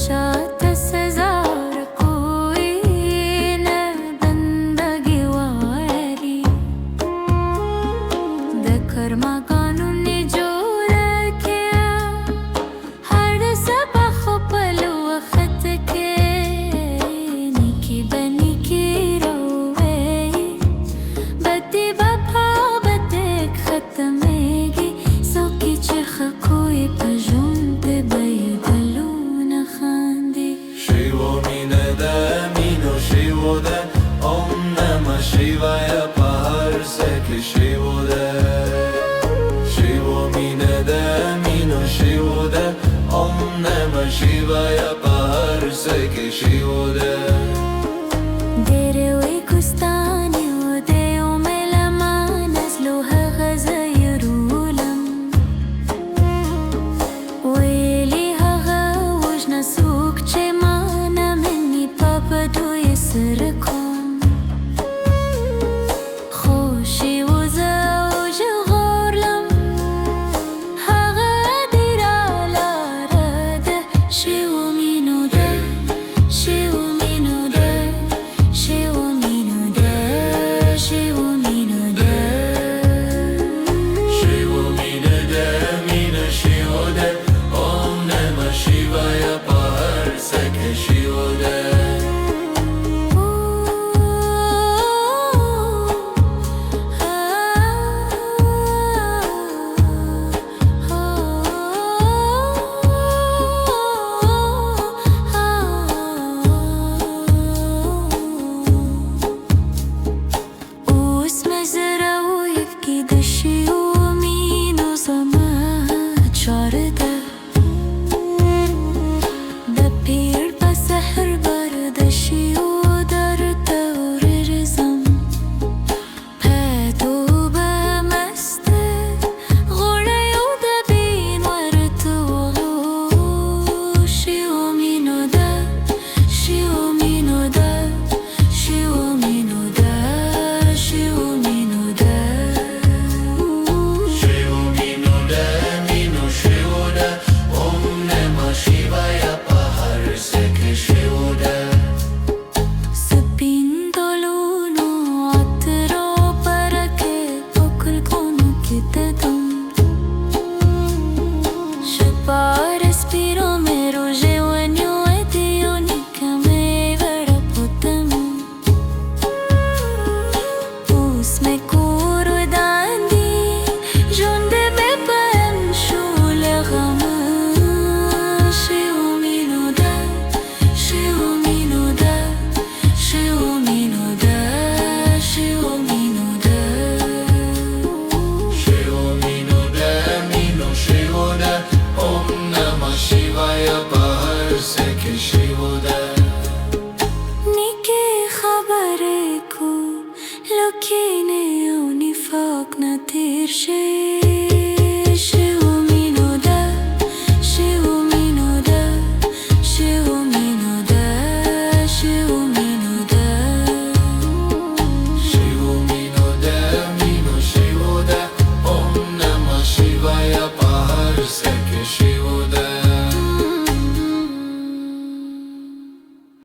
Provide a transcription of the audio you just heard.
50,000 कोई न बंदगी वाली दकरमा कानून ने जो रखिया हर सबा खपल वक्त के निकी बनी की रोवे बती बफा बतेक खत्मेगी सो की चख कोई पजून पे बैदलून खांदी शिवो मीन दा मीनो शिवो दा ओम नमः शिवाय पहर से के शिवो दा शिवो मीन दा मीनो शिवो दा ओम नमः शिवाय पहर से के शिवो दा Dere oi kustani odeo melamanas loha ghazayirulam Oeli haga wajna sukche mana minni papadu yisrakum Khoshi waza ujgorlam haga dirala rada shiwo minuda shiwo minuda shiwo minuda shiwo minuda शिवो मीन दा मीनो शिवो दा ओम नमः शिवाय पहर से के शिवो दा उसमें जरा वो यकी दशी मीनो समाचार दा दपीर पसहर बरदशी दर तौर रिजम फैतो बमस्त غوړی او د بین ورته شیو مینو ده شیو مینو ده شیو مینو ده شیو مینو ده शिवो मीनो दा मीनो शिवो दा ओम नमः शिवाय पहर से के शिवो दा سپین دلونو عطرو پرکه پکل کنو که ددم شپارس پیرو मेरो जेवन्यो एदियो निकमे बड़ा पुतम उसमें कोरो दांदी जुंदे में पम शूल गम शिवो मीनो दा शिवो मीनो दा शिवो मीनो दा शिवो मीनो दा शिवो मीनो दा मीनो शिवो दा ओम नमः शिवाय पहर से के शिवो दा निके खबरे को लुकीने निफाक न तीर शे